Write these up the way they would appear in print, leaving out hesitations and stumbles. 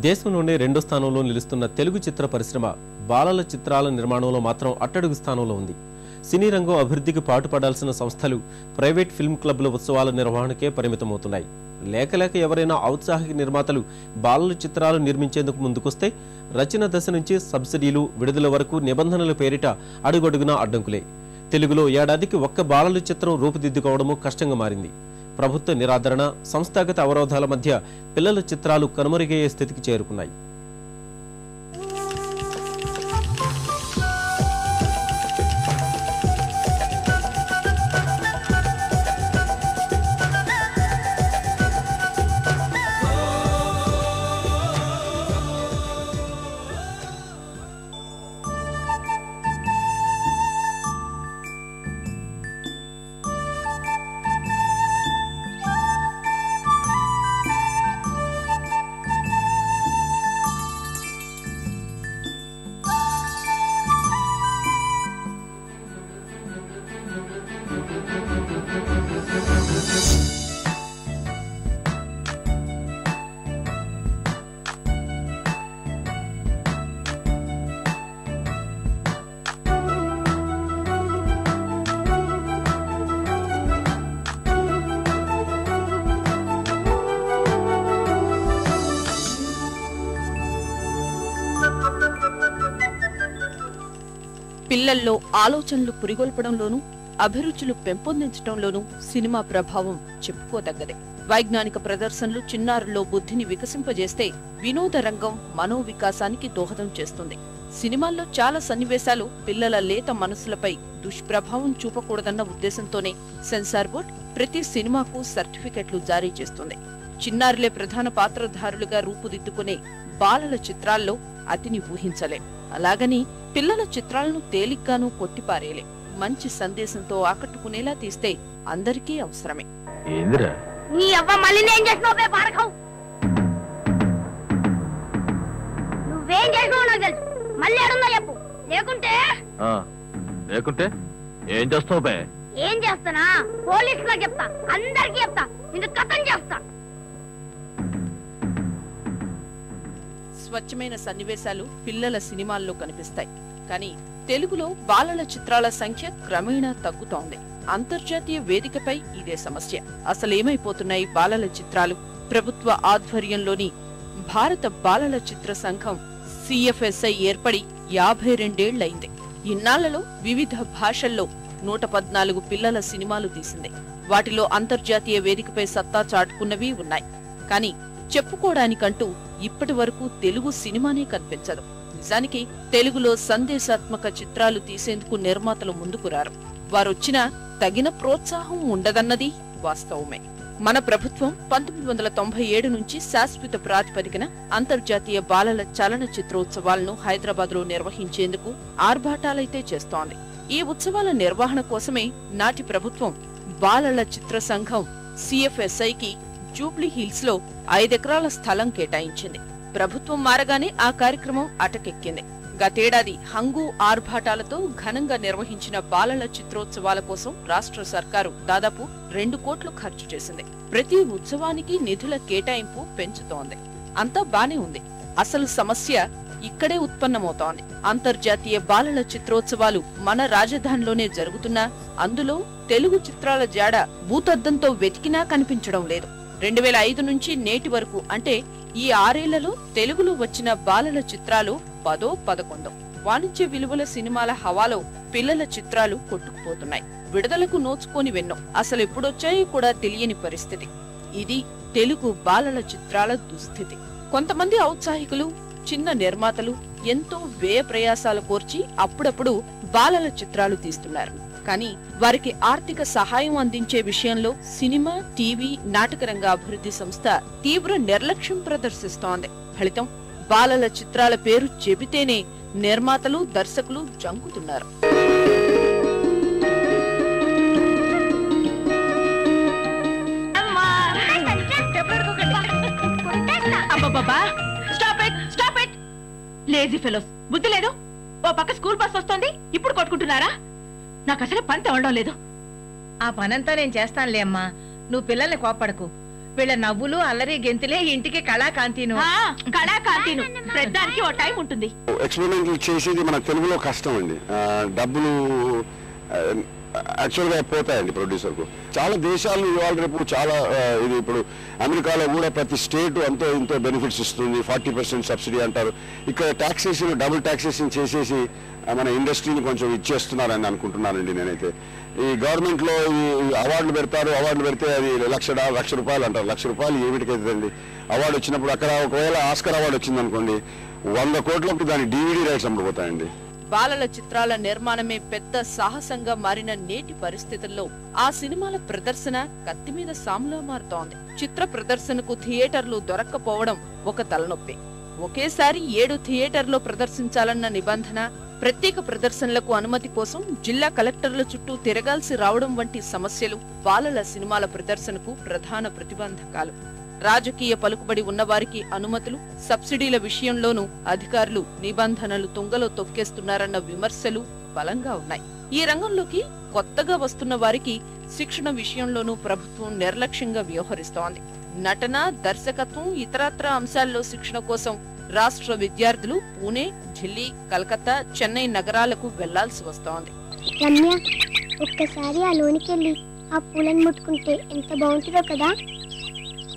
దేశంలోనే రెండో స్థానంలో నిలుస్తున్న తెలుగు చిత్ర పరిశ్రమ బాలల చిత్రాల నిర్మాణంలో మాత్రం అట్టడుగు స్థానంలో ఉంది. సినీ రంగం అభివృద్ధికి పాటుపడాల్సిన సంస్థలు ప్రైవేట్ ఫిల్మ్ క్లబ్ల ఉత్సవాల నిర్వహణకే పరిమితమవుతున్నాయి. లేక ఎవరైనా ఔత్సాహిక నిర్మాతలు బాలల చిత్రాలు నిర్మించేందుకు ముందుకొస్తే రచన దశ నుంచి సబ్సిడీలు విడుదల వరకు నిబంధనల పేరిట అడుగడుగునా అడ్డంకులే. తెలుగులో ఏడాదికి ఒక్క బాలల చిత్రం రూపుదిద్దుకోవడము కష్టంగా మారింది. ప్రభుత్వ నిరాదరణ, సంస్థాగత అవరోధాల మధ్య పిల్లల చిత్రాలు కనుమరుగయ్యే స్థితికి చేరుకున్నాయి. పిల్లల్లో ఆలోచనలు పురిగొల్పడంలోనూ అభిరుచులు పెంపొందించడంలోనూ సినిమా ప్రభావం చెప్పుకోదగ్గదే. వైజ్ఞానిక ప్రదర్శనలు చిన్నారుల్లో బుద్ధిని వికసింపజేస్తే వినోద రంగం మనోవికాసానికి దోహదం చేస్తుంది. సినిమాల్లో చాలా సన్నివేశాలు పిల్లల లేత మనసులపై దుష్ప్రభావం చూపకూడదన్న ఉద్దేశంతోనే సెన్సార్ బోర్డ్ ప్రతి సినిమాకు సర్టిఫికెట్లు జారీ చేస్తుంది. చిన్నారులే ప్రధాన పాత్రధారులుగా రూపుదిద్దుకునే బాలల చిత్రాల్లో అతిని ఊహించలేం. అలాగని పిల్లల చిత్రాలను తేలిగ్గానూ కొట్టిపారేలే. మంచి సందేశంతో ఆకట్టుకునేలా తీస్తే అందరికీ అవసరమే. లేకుంటే ఏం చేస్తావు బే? ఏం చేస్తానా? పోలీసులకు చెప్తా, అందరికి చెప్తా, నిన్ను కథం చేస్తా. స్వచ్ఛమైన సన్నివేశాలు పిల్లల సినిమాల్లో కనిపిస్తాయి. కానీ తెలుగులో బాలల చిత్రాల సంఖ్య క్రమేణా తగ్గుతోంది. అంతర్జాతీయ వేదికపై ఇదే సమస్య. అసలేమైపోతున్నాయి బాలల చిత్రాలు? ప్రభుత్వ ఆధ్వర్యంలోని భారత బాలల చిత్ర సంఘం CFSI ఏర్పడి 52 ఏళ్లయింది. ఇన్నాళ్లలో వివిధ భాషల్లో 114 పిల్లల సినిమాలు తీసింది. వాటిలో అంతర్జాతీయ వేదికపై సత్తా చాటుకున్నవి ఉన్నాయి. కానీ చెప్పుకోవడానికంటూ ఇప్పటి వరకు తెలుగు సినిమానే కనిపించదు. నిజానికి తెలుగులో సందేశాత్మక చిత్రాలు తీసేందుకు నిర్మాతలు ముందుకు రారు. వారొచ్చినా తగిన ప్రోత్సాహం ఉండదన్నది వాస్తవమే. మన ప్రభుత్వం 1997 నుంచి శాశ్వత ప్రాతిపదికన అంతర్జాతీయ బాలల చలన చిత్రోత్సవాలను హైదరాబాద్ లో నిర్వహించేందుకు ఆర్భాటాలైతే చేస్తోంది. ఈ ఉత్సవాల నిర్వహణ కోసమే నాటి ప్రభుత్వం బాలల చిత్ర సంఘం CFSIకి జూబ్లీ హిల్స్ లో 5 ఎకరాల స్థలం కేటాయించింది. ప్రభుత్వం మారగానే ఆ కార్యక్రమం అటకెక్కింది. గతేడాది హంగు ఆర్భాటాలతో ఘనంగా నిర్వహించిన బాలల చిత్రోత్సవాల కోసం రాష్ట్ర సర్కారు దాదాపు 2 కోట్లు ఖర్చు చేసింది. ప్రతి ఉత్సవానికి నిధుల కేటాయింపు పెంచుతోంది. అంతా బానే ఉంది. అసలు సమస్య ఇక్కడే ఉత్పన్నమవుతోంది. అంతర్జాతీయ బాలల చిత్రోత్సవాలు మన రాజధానిలోనే జరుగుతున్నా అందులో తెలుగు చిత్రాల జాడ భూతద్దంతో వెతికినా కనిపించడం లేదు. 2005 నుంచి నేటి వరకు అంటే ఈ 6 ఏళ్లలో తెలుగులో వచ్చిన బాలల చిత్రాలు 10-11. వాణిజ్య విలువల సినిమాల హవాలో పిల్లల చిత్రాలు కొట్టుకుపోతున్నాయి. విడుదలకు నోచుకోని వెన్నో అసలు ఎప్పుడొచ్చాయో కూడా తెలియని పరిస్థితి. ఇది తెలుగు బాలల చిత్రాల దుస్థితి. కొంతమంది ఔత్సాహికులు, చిన్న నిర్మాతలు ఎంతో వ్యయ ప్రయాసాలు కోర్చి అప్పుడప్పుడు బాలల చిత్రాలు తీస్తున్నారు. కానీ వారికి ఆర్థిక సహాయం అందించే విషయంలో సినిమా, టీవీ, నాటకరంగ అభివృద్ధి సంస్థ తీవ్ర నిర్లక్ష్యం ప్రదర్శిస్తోంది. ఫలితం బాలల చిత్రాల పేరు చెబితేనే నిర్మాతలు, దర్శకులు జంకుతున్నారు. లేజీ ఫెలోస్, బుద్ధి లేదు. ఓ పక్క స్కూల్ బస్ వస్తోంది, ఇప్పుడు కొట్టుకుంటున్నారా? నాకు అసలు పని తేవడం లేదు. ఆ పనంతా నేను చేస్తానులే అమ్మా, నువ్వు పిల్లల్ని కోప్పడకు. వీళ్ళ నవ్వులు అల్లరి గెంతులే ఇంటికి కళాకాంతిను కళాకాంతిను ప్రతిదానికి ఓ టైం ఉంటుంది. ఎక్స్పెరిమెంట్లు చేసేది మన తెలుగులో కష్టం అండి. డబ్బులు యాక్చువల్గా పోతాయండి ప్రొడ్యూసర్కు. చాలా దేశాలు ఇవాళ రేపు చాలా ఇది ఇప్పుడు అమెరికాలో కూడా ప్రతి స్టేట్ అంతో ఇంతో బెనిఫిట్స్ ఇస్తుంది. 40% సబ్సిడీ అంటారు. ఇక్కడ టాక్సేషన్ డబుల్ టాక్సేషన్ చేసేసి మన ఇండస్ట్రీని కొంచెం ఇచ్చేస్తున్నారని అనుకుంటున్నానండి నేనైతే. ఈ గవర్నమెంట్లో ఈ అవార్డులు పెడతారు. అవార్డులు పెడితే అది లక్ష రూపాయలు అంటారు. ₹1,00,000 ఏమిటికైతుందండి? అవార్డు వచ్చినప్పుడు అక్కడ ఒకవేళ ఆస్కర్ అవార్డు వచ్చింది అనుకోండి, 100 కోట్లకి దాని DVD రైట్స్ అమ్ముడుపోతాయండి. బాలల చిత్రాల నిర్మాణమే పెద్ద సాహసంగా మారిన నేటి పరిస్థితుల్లో ఆ సినిమాల ప్రదర్శన కత్తి మీద సాములా మారుతోంది. చిత్ర ప్రదర్శనకు థియేటర్లు దొరక్కపోవడం ఒక తలనొప్పి. ఒకేసారి 7 థియేటర్లో ప్రదర్శించాలన్న నిబంధన, ప్రత్యేక ప్రదర్శనలకు అనుమతి కోసం జిల్లా కలెక్టర్ల చుట్టూ తిరగాల్సి రావడం వంటి సమస్యలు బాలల సినిమాల ప్రదర్శనకు ప్రధాన ప్రతిబంధకాలు. రాజకీయ పలుకుబడి ఉన్నవారికి అనుమతులు, సబ్సిడీల విషయంలోనూ అధికారులు నిబంధనలు తుంగలో తొక్కేస్తున్నారన్న విమర్శలు బలంగా ఉన్నాయి. ఈ రంగంలోకి కొత్తగా వస్తున్న వారికి శిక్షణ విషయంలోనూ ప్రభుత్వం నిర్లక్ష్యంగా వ్యవహరిస్తోంది. నటన, దర్శకత్వం, ఇతరత్ర అంశాల్లో శిక్షణ కోసం రాష్ట్ర విద్యార్థులు పూణే, ఢిల్లీ, కలకత్తా, చెన్నై నగరాలకు వెళ్లాల్సి వస్తోంది. రమ్య, ఒక్కసారి ఆ లోనికెళ్ళి ఆ పూలను ముట్టుకుంటే ఎంత బాగుంటుందో కదా.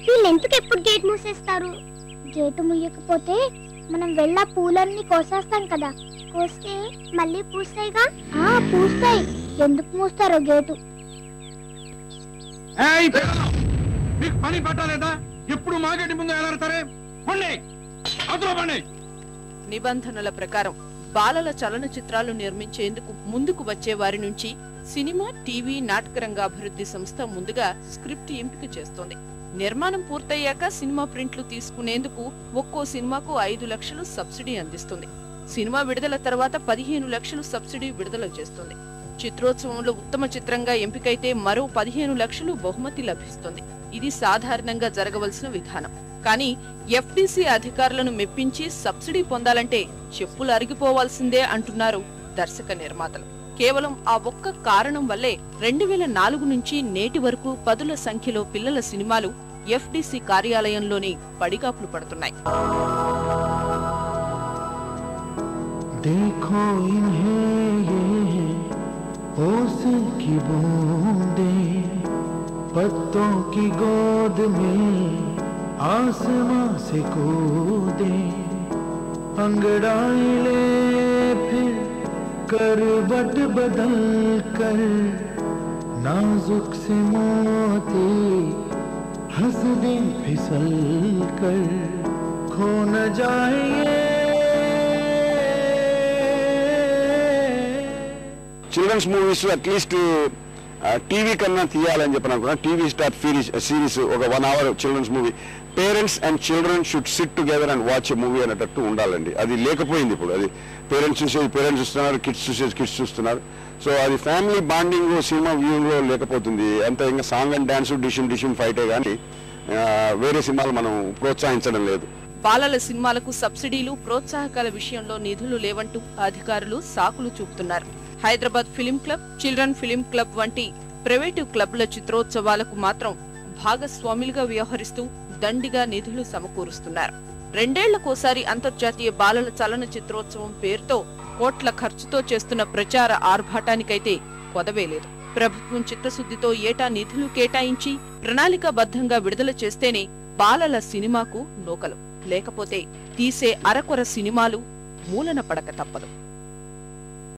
వీళ్ళెందుకు ఎప్పుడు గేట్ మూసేస్తారు? గేటు ముయ్యకపోతే మనం వెళ్ళా పూలన్నీ కోసేస్తాం కదా. కోస్తే మళ్ళీ పూస్తాయిగా. పూస్తాయి. ఎందుకు మూస్తారో గేటు? మీకు పని పట్టాలేదా? ఎప్పుడు మా గేటు ముందు ఎలాడతారే? నిబంధనల ప్రకారం బాలల చలనచిత్రాలు నిర్మించేందుకు ముందుకు వచ్చే వారి నుంచి సినిమా, టీవీ, నాటకరంగ అభివృద్ధి సంస్థ ముందుగా స్క్రిప్ట్ ఎంపిక చేస్తోంది. నిర్మాణం పూర్తయ్యాక సినిమా ప్రింట్లు తీసుకునేందుకు ఒక్కో సినిమాకు 5 లక్షలు సబ్సిడీ అందిస్తుంది. సినిమా విడుదల తర్వాత 15 లక్షలు సబ్సిడీ విడుదల చేస్తుంది. చిత్రోత్సవంలో ఉత్తమ చిత్రంగా ఎంపికైతే మరో 15 లక్షలు బహుమతి లభిస్తుంది. ఇది సాధారణంగా జరగవలసిన విధానం. కానీ FDC అధికారులను మెప్పించి సబ్సిడీ పొందాలంటే చెప్పులు అరిగిపోవాల్సిందే అంటున్నారు దర్శక నిర్మాతలు. కేవలం ఆ ఒక్క కారణం వల్లే 2004 నుంచి నేటి వరకు పదుల సంఖ్యలో పిల్లల సినిమాలు FDC కార్యాలయంలోని పడిగాపులు పడుతున్నాయి. देखो इन्हें ये ओस की बूंदें पत्तों की गोद में आसमां से कूदे अंगड़ाई ले फिर करवट बदल कर नाजुक से मोती हंस दे फिसल कर खो न जाए. చిల్డ్రన్స్ మూవీస్ అట్లీస్ట్ టీవీ కన్నా తీయాలని చెప్పి అనుకున్నాను. టీవీ స్టార్ సిరీస్ ఒక 1 hour childrens movie. Parents and children should sit together and watch a movie అనేటట్టు ఉండాలండి. అది లేకపోయింది. ఇప్పుడు అది పేరెంట్స్ చూసేది పేరెంట్స్ చూస్తున్నారు, కిడ్స్ చూసేది కిడ్స్ చూస్తున్నారు. సో అది ఫ్యామిలీ బాండింగ్ సినిమా వ్యూయింగ్ లో లేకపోతుంది. అంత ఇంకా సాంగ్ అండ్ డాన్స్ డిషిమ్ ఫైటే కానీ వేరే సినిమాలు మనం ప్రోత్సహించడం లేదు. బాలల సినిమాలకు సబ్సిడీలు, ప్రోత్సాహకాల విషయంలో నిధులు లేవంటూ అధికారులు సాకులు చూపుతున్నారు. Hyderabad film club, children film club వంటి ప్రైవేటు క్లబ్ల చిత్రోత్సవాలకు మాత్రం భాగస్వాములుగా వ్యవహరిస్తూ దండిగా నిధులు సమకూరుస్తున్నారు. 2 ఏళ్లకోసారి అంతర్జాతీయ బాలల చలన చిత్రోత్సవం పేరుతో కోట్ల ఖర్చుతో చేస్తున్న ప్రచార ఆర్భాటానికైతే కొదవేలేదు. ప్రభుత్వం చిత్తశుద్ధితో ఏటా నిధులు కేటాయించి ప్రణాళికాబద్ధంగా విడుదల చేస్తేనే బాలల సినిమాకు నూకలు. లేకపోతే తీసే అరకొర సినిమాలు మూలన పడక తప్పదు.